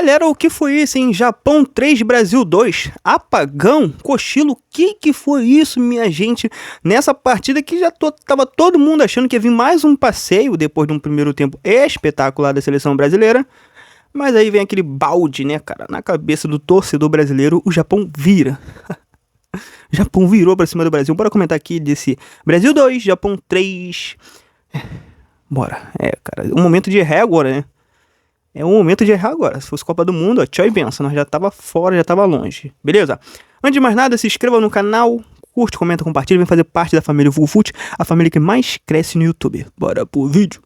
Galera, o que foi isso, hein? Japão 3, Brasil 2. Apagão? Cochilo? O que foi isso, minha gente? Nessa partida que tava todo mundo achando que ia vir mais um passeio depois de um primeiro tempo espetacular da seleção brasileira. Mas aí vem aquele balde, né, cara? Na cabeça do torcedor brasileiro, o Japão vira. O Japão virou pra cima do Brasil. Bora comentar aqui desse Brasil 2, Japão 3. Bora. Cara, o momento de errar agora, né? É o momento de errar agora. Se fosse Copa do Mundo, ó, tchau e benção. Nós já tava fora, já tava longe. Beleza? Antes de mais nada, se inscreva no canal, curte, comenta, compartilha, vem fazer parte da família VulFut, a família que mais cresce no YouTube. Bora pro vídeo.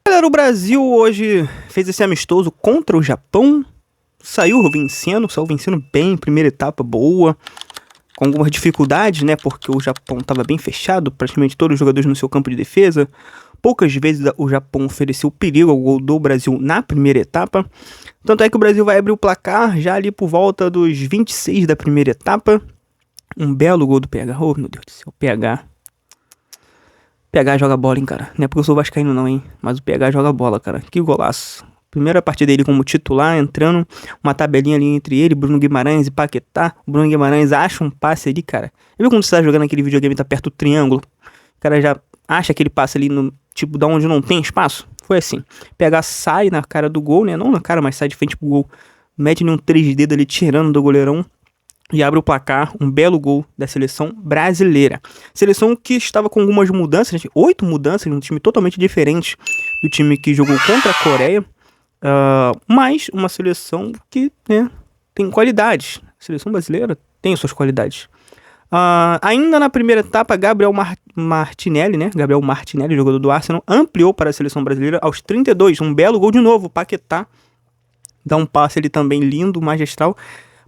Galera, o Brasil hoje fez esse amistoso contra o Japão. Saiu vencendo bem, primeira etapa boa. Com algumas dificuldades, né, porque o Japão estava bem fechado, praticamente todos os jogadores no seu campo de defesa. Poucas vezes o Japão ofereceu perigo ao gol do Brasil na primeira etapa. Tanto é que o Brasil vai abrir o placar já ali por volta dos 26 da primeira etapa. Um belo gol do PH. Oh, meu Deus do céu, PH. PH joga bola, hein, cara. Não é porque eu sou vascaíno não, hein, mas o PH joga bola, cara. Que golaço. Primeira partida dele como titular, entrando, uma tabelinha ali entre ele, Bruno Guimarães e Paquetá. O Bruno Guimarães acha um passe ali, cara. Viu quando você tá jogando aquele videogame e tá perto do triângulo? O cara já acha aquele passe ali no tipo da onde não tem espaço? Foi assim. PH sai na cara do gol, né? Não na cara, mas sai de frente pro gol. Mete um 3D ali tirando do goleirão e abre o placar. Um belo gol da seleção brasileira. Seleção que estava com algumas mudanças, 8 mudanças, um time totalmente diferente do time que jogou contra a Coreia. Mas uma seleção que, né, tem qualidades. A seleção brasileira tem suas qualidades. Ainda na primeira etapa, Gabriel Martinelli, né? Gabriel Martinelli, jogador do Arsenal, ampliou para a seleção brasileira aos 32. Um belo gol de novo. Paquetá dá um passe ali também lindo, magistral.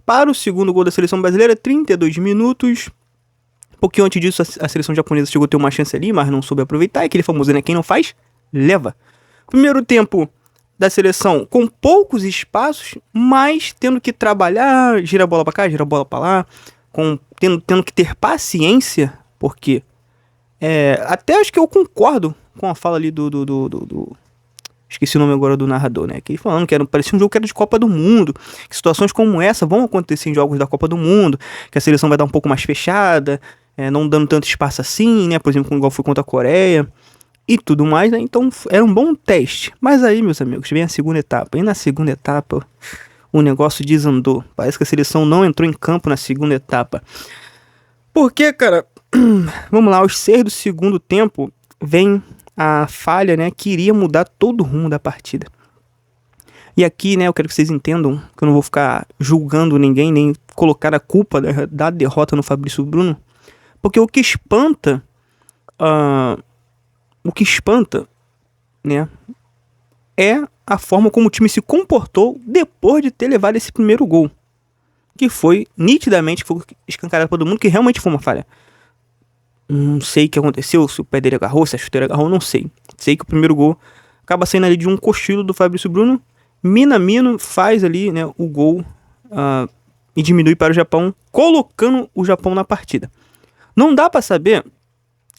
Para o segundo gol da seleção brasileira, 32 minutos. Um pouquinho antes disso, a seleção japonesa chegou a ter uma chance ali, mas não soube aproveitar. É aquele famoso, né? Quem não faz, leva. Primeiro tempo da seleção com poucos espaços, mas tendo que trabalhar, gira a bola pra cá, gira a bola pra lá, tendo que ter paciência, porque até acho que eu concordo com a fala ali do esqueci o nome agora do narrador, né, que falando que parecia um jogo que era de Copa do Mundo, que situações como essa vão acontecer em jogos da Copa do Mundo, que a seleção vai dar um pouco mais fechada, não dando tanto espaço assim, né, por exemplo, igual foi contra a Coreia e tudo mais, né? Então era um bom teste. Mas aí, meus amigos, vem a segunda etapa. E na segunda etapa, o negócio desandou. Parece que a seleção não entrou em campo na segunda etapa. Porque, cara, vamos lá, aos 6 do segundo tempo, vem a falha, né, que iria mudar todo o rumo da partida. E aqui, né, eu quero que vocês entendam que eu não vou ficar julgando ninguém, nem colocar a culpa da derrota no Fabrício Bruno. Porque o que espanta... né, é a forma como o time se comportou depois de ter levado esse primeiro gol. Que foi, nitidamente, foi escancarado para todo mundo, que realmente foi uma falha. Não sei o que aconteceu, se o pé dele agarrou, se a chuteira agarrou, não sei. Sei que o primeiro gol acaba saindo ali de um cochilo do Fabrício Bruno. Minamino faz ali, né, o gol e diminui para o Japão, colocando o Japão na partida. Não dá para saber,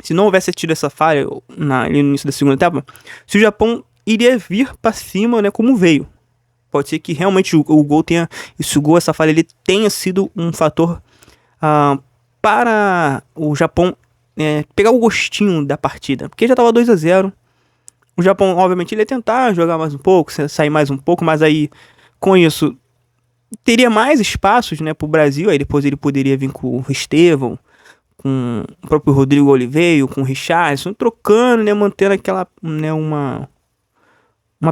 se não houvesse tido essa falha ali no início da segunda etapa, se o Japão iria vir para cima, né, como veio. Pode ser que realmente o gol tenha, essa falha ele tenha sido um fator para o Japão pegar o gostinho da partida, porque já estava 2-0. O Japão, obviamente, ele ia tentar jogar mais um pouco, sair mais um pouco, mas aí, com isso, teria mais espaços, né, para o Brasil. Aí depois ele poderia vir com o Estevão, com o próprio Rodrigo Oliveira, com o Richarlison, trocando, né, mantendo aquela, né, uma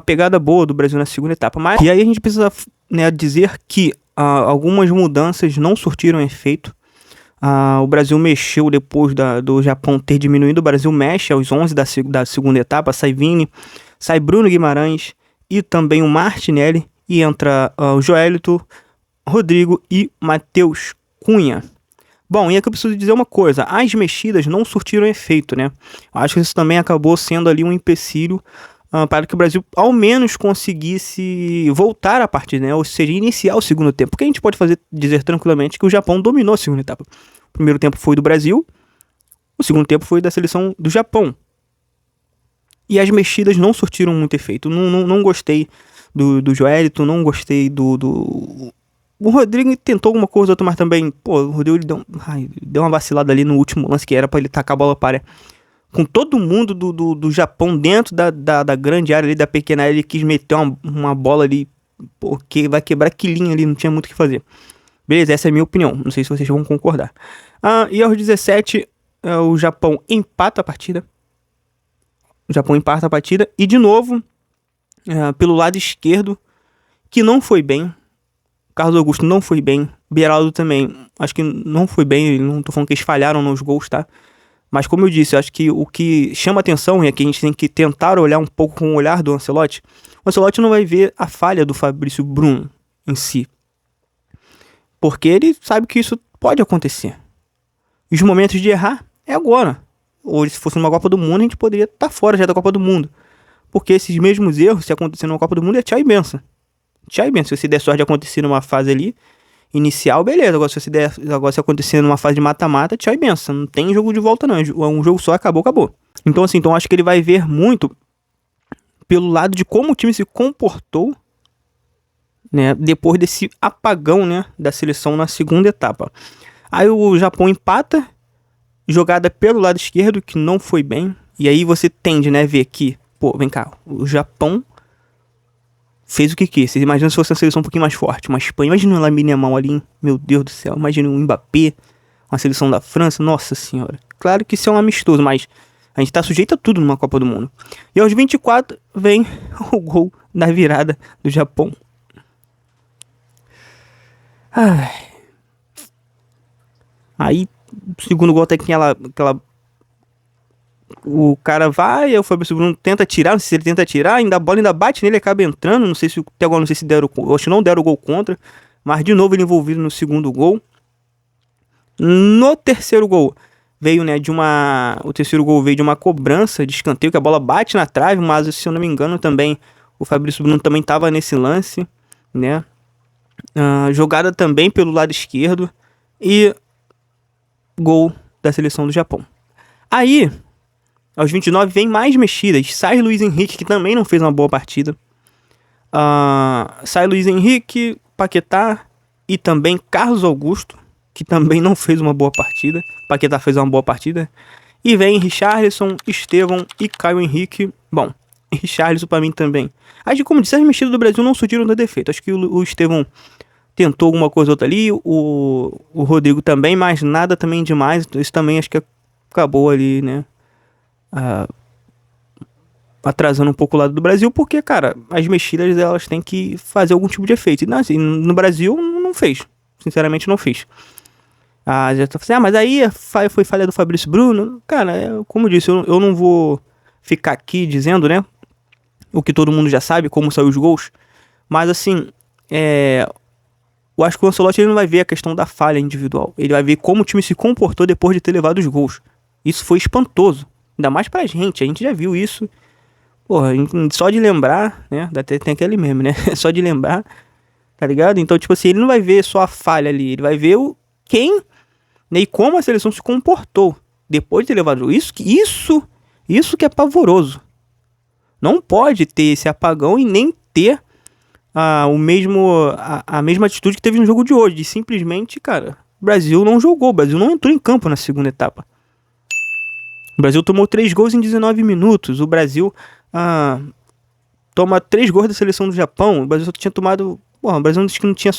pegada boa do Brasil na segunda etapa. Mas, e aí a gente precisa, né, dizer que algumas mudanças não surtiram efeito. O Brasil mexeu depois do Japão ter diminuído. O Brasil mexe aos 11 da segunda etapa. Sai Vini, sai Bruno Guimarães e também o Martinelli. E entra o Joelito, Rodrigo e Matheus Cunha. Bom, e aqui eu preciso dizer uma coisa. As mexidas não surtiram efeito, né? Acho que isso também acabou sendo ali um empecilho para que o Brasil ao menos conseguisse voltar à partida, né? Ou seja, iniciar o segundo tempo. Porque a gente pode dizer tranquilamente que o Japão dominou a segunda etapa. O primeiro tempo foi do Brasil, O segundo tempo foi da seleção do Japão. E as mexidas não surtiram muito efeito. Não gostei do Joelito, não gostei do... O Rodrigo tentou alguma coisa ou outra, mas também, pô, o Rodrigo ele deu uma vacilada ali no último lance, que era pra ele tacar a bola para área. Com todo mundo do Japão dentro da grande área ali, da pequena área, ele quis meter uma bola ali, porque vai quebrar quilinha ali, não tinha muito o que fazer. Beleza, essa é a minha opinião, não sei se vocês vão concordar. E aos 17, o Japão empata a partida. O Japão empata a partida, e de novo, pelo lado esquerdo, que não foi bem. Carlos Augusto não foi bem. Beraldo também, acho que não foi bem. Não tô falando que eles falharam nos gols, tá? Mas como eu disse, eu acho que o que chama atenção, e aqui a gente tem que tentar olhar um pouco com o olhar do Ancelotti, o Ancelotti não vai ver a falha do Fabrício Bruno em si. Porque ele sabe que isso pode acontecer. E os momentos de errar é agora. Ou se fosse numa Copa do Mundo, a gente poderia estar fora já da Copa do Mundo. Porque esses mesmos erros, se acontecer numa Copa do Mundo, é tchau e benção. Tchau e benção. Se der sorte de acontecer numa fase ali inicial, beleza. Agora se acontecer numa fase de mata-mata, tchau e benção. Não tem jogo de volta não. É um jogo só, acabou. Então assim, acho que ele vai ver muito pelo lado de como o time se comportou, né, depois desse apagão, né, da seleção na segunda etapa. Aí o Japão empata, jogada pelo lado esquerdo, que não foi bem. E aí você tende, né, ver que, pô, vem cá, o Japão fez o que quis. Vocês imaginam se fosse uma seleção um pouquinho mais forte, uma Espanha. Imagina o Lamine Yamal ali, hein? Meu Deus do céu. Imagina o Mbappé, uma seleção da França, nossa senhora. Claro que isso é um amistoso, mas a gente tá sujeito a tudo numa Copa do Mundo. E aos 24 vem o gol da virada do Japão. Aí, o segundo gol tem aquela... O cara vai, o Fabrício Bruno tenta tirar, não sei se ele tenta tirar, a bola ainda bate nele, acaba entrando, não sei se até agora não sei se deram, acho que não deram o gol contra, mas de novo ele envolvido no segundo gol. No terceiro gol, veio, né, o terceiro gol veio de uma cobrança de escanteio, que a bola bate na trave, mas se eu não me engano também, o Fabrício Bruno também estava nesse lance, né, jogada também pelo lado esquerdo, e gol da seleção do Japão. Aí, aos 29 vem mais mexidas. Sai Luiz Henrique, que também não fez uma boa partida. Sai Luiz Henrique, Paquetá e também Carlos Augusto, que também não fez uma boa partida. Paquetá fez uma boa partida. E vem Richarlison, Estevão e Caio Henrique. Bom, Richarlison pra mim também. Aí, como disse, as mexidas do Brasil não surtiram de defeito. Acho que o Estevão tentou alguma coisa ou outra ali. O Rodrigo também, mas nada também demais. Isso também acho que acabou ali, né? Atrasando um pouco o lado do Brasil, porque, cara, as mexidas elas têm que fazer algum tipo de efeito. E não, assim, no Brasil não fez. Sinceramente não fez. Já tá assim, mas aí foi falha do Fabrício Bruno. Cara, como eu disse, eu não vou ficar aqui dizendo, né, o que todo mundo já sabe, como saiu os gols. Mas assim, eu acho que o Ancelotti ele não vai ver a questão da falha individual. Ele vai ver como o time se comportou depois de ter levado os gols. Isso foi espantoso. Ainda mais pra gente. A gente já viu isso. Porra, só de lembrar, né? Tem aquele meme, né? Só de lembrar, tá ligado? Então, tipo assim, ele não vai ver só a falha ali. Ele vai ver quem, né, e como a seleção se comportou depois de ter levado isso que é pavoroso. Não pode ter esse apagão e nem ter a mesma atitude que teve no jogo de hoje. De simplesmente, cara, o Brasil não jogou. O Brasil não entrou em campo na segunda etapa. O Brasil tomou 3 gols em 19 minutos. O Brasil toma 3 gols da seleção do Japão. O Brasil só tinha tomado... Porra, o Brasil não tinha...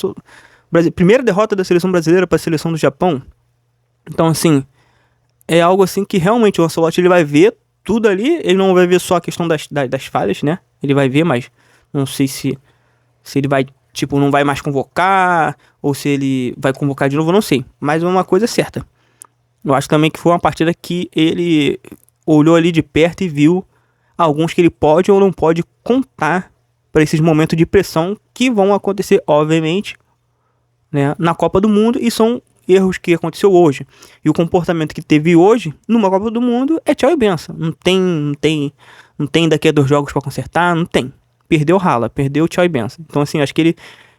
Primeira derrota da seleção brasileira para a seleção do Japão. Então, assim, é algo assim que realmente o Ancelotti ele vai ver tudo ali. Ele não vai ver só a questão das falhas, né? Ele vai ver, mas não sei se ele vai, tipo, não vai mais convocar ou se ele vai convocar de novo, eu não sei. Mas uma coisa é certa. Eu acho também que foi uma partida que ele olhou ali de perto e viu alguns que ele pode ou não pode contar para esses momentos de pressão que vão acontecer, obviamente, né, na Copa do Mundo, e são erros que aconteceu hoje. E o comportamento que teve hoje numa Copa do Mundo é tchau e benção. Não tem daqui a 2 jogos para consertar, não tem. Perdeu rala, perdeu tchau e benção. Então assim, acho que ele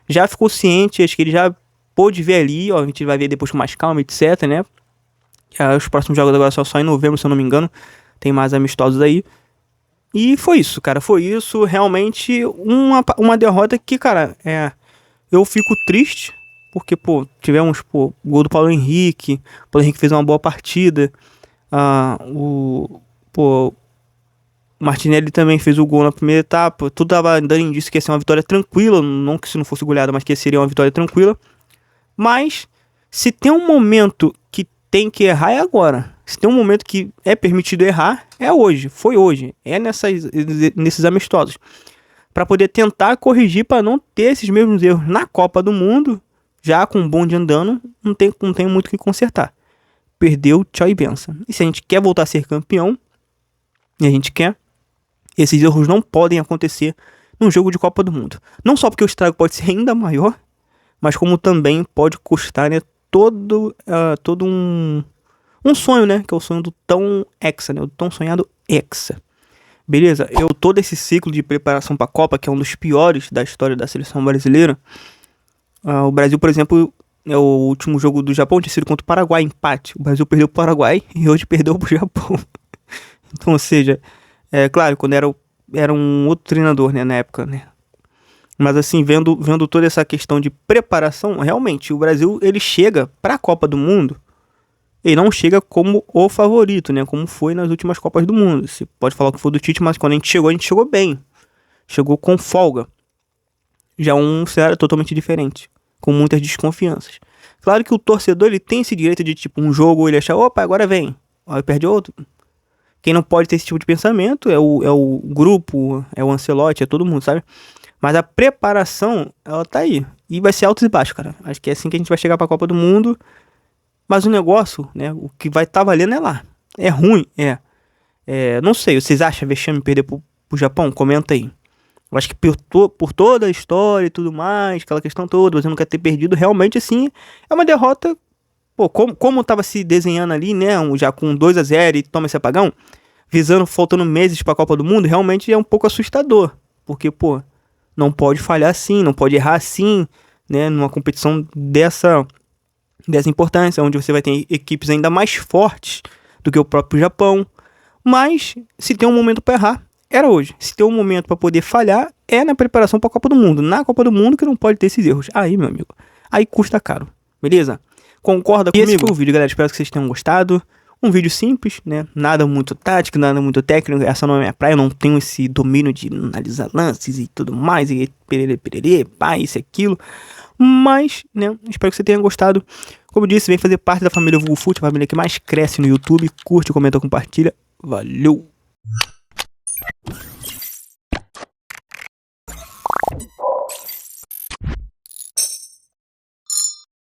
já ficou ciente, acho que ele já pôde ver ali, ó, a gente vai ver depois com mais calma, etc, né? Os próximos jogos agora só em novembro, se eu não me engano. Tem mais amistosos aí. E foi isso, cara. Foi isso. Realmente uma derrota que, cara, eu fico triste. Porque, pô, tivemos, pô, gol do Paulo Henrique. O Paulo Henrique fez uma boa partida. O Martinelli também fez o gol na primeira etapa. Tudo tava dando indício que ia ser uma vitória tranquila. Não que se não fosse goleada, mas que seria uma vitória tranquila. Mas, se tem um momento que tem que errar, é agora. Se tem um momento que é permitido errar, é hoje. Foi hoje. É nesses amistosos. Para poder tentar corrigir, para não ter esses mesmos erros na Copa do Mundo. Já com o bonde andando, não tem muito o que consertar. Perdeu, tchau e benção. E se a gente quer voltar a ser campeão, e a gente quer, esses erros não podem acontecer num jogo de Copa do Mundo. Não só porque o estrago pode ser ainda maior, mas como também pode custar, né, todo um sonho, né, que é o sonho do tão Hexa, né, o tão sonhado Hexa. Beleza? Todo esse ciclo de preparação para a Copa, que é um dos piores da história da seleção brasileira. O Brasil, por exemplo, o último jogo do Japão tinha sido contra o Paraguai, empate. O Brasil perdeu pro Paraguai e hoje perdeu pro Japão. Então, ou seja, claro, quando era um outro treinador, né, na época, né. Mas assim, vendo toda essa questão de preparação, realmente, o Brasil, ele chega pra Copa do Mundo, ele não chega como o favorito, né, como foi nas últimas Copas do Mundo. Você pode falar que foi do Tite, mas quando a gente chegou bem. Chegou com folga. Já é um cenário totalmente diferente, com muitas desconfianças. Claro que o torcedor, ele tem esse direito de, tipo, um jogo, ele achar, opa, agora vem, aí perde outro. Quem não pode ter esse tipo de pensamento é o grupo, é o Ancelotti, é todo mundo, sabe? Mas a preparação, ela tá aí. E vai ser altos e baixos, cara. Acho que é assim que a gente vai chegar pra Copa do Mundo. Mas o negócio, né, o que vai tá valendo é lá. É ruim, não sei, vocês acham vexame perder pro Japão? Comenta aí. Eu acho que por toda a história e tudo mais, aquela questão toda, você não quer ter perdido, realmente, assim, é uma derrota. Pô, como tava se desenhando ali, né, já com 2-0 e toma esse apagão, faltando meses pra Copa do Mundo, realmente é um pouco assustador. Porque, pô, não pode falhar assim, não pode errar assim, né, numa competição dessa importância, onde você vai ter equipes ainda mais fortes do que o próprio Japão. Mas, se tem um momento pra errar, era hoje. Se tem um momento pra poder falhar, é na preparação pra Copa do Mundo. Na Copa do Mundo que não pode ter esses erros. Aí, meu amigo, aí custa caro. Beleza? Concorda comigo? Esse foi o vídeo, galera. Espero que vocês tenham gostado. Um vídeo simples, né? Nada muito tático, nada muito técnico. Essa não é minha praia. Eu não tenho esse domínio de analisar lances e tudo mais. E pererê, pá, isso e aquilo. Mas, né? Espero que você tenha gostado. Como eu disse, vem fazer parte da família VulgoFut, a família que mais cresce no YouTube. Curte, comenta, compartilha. Valeu!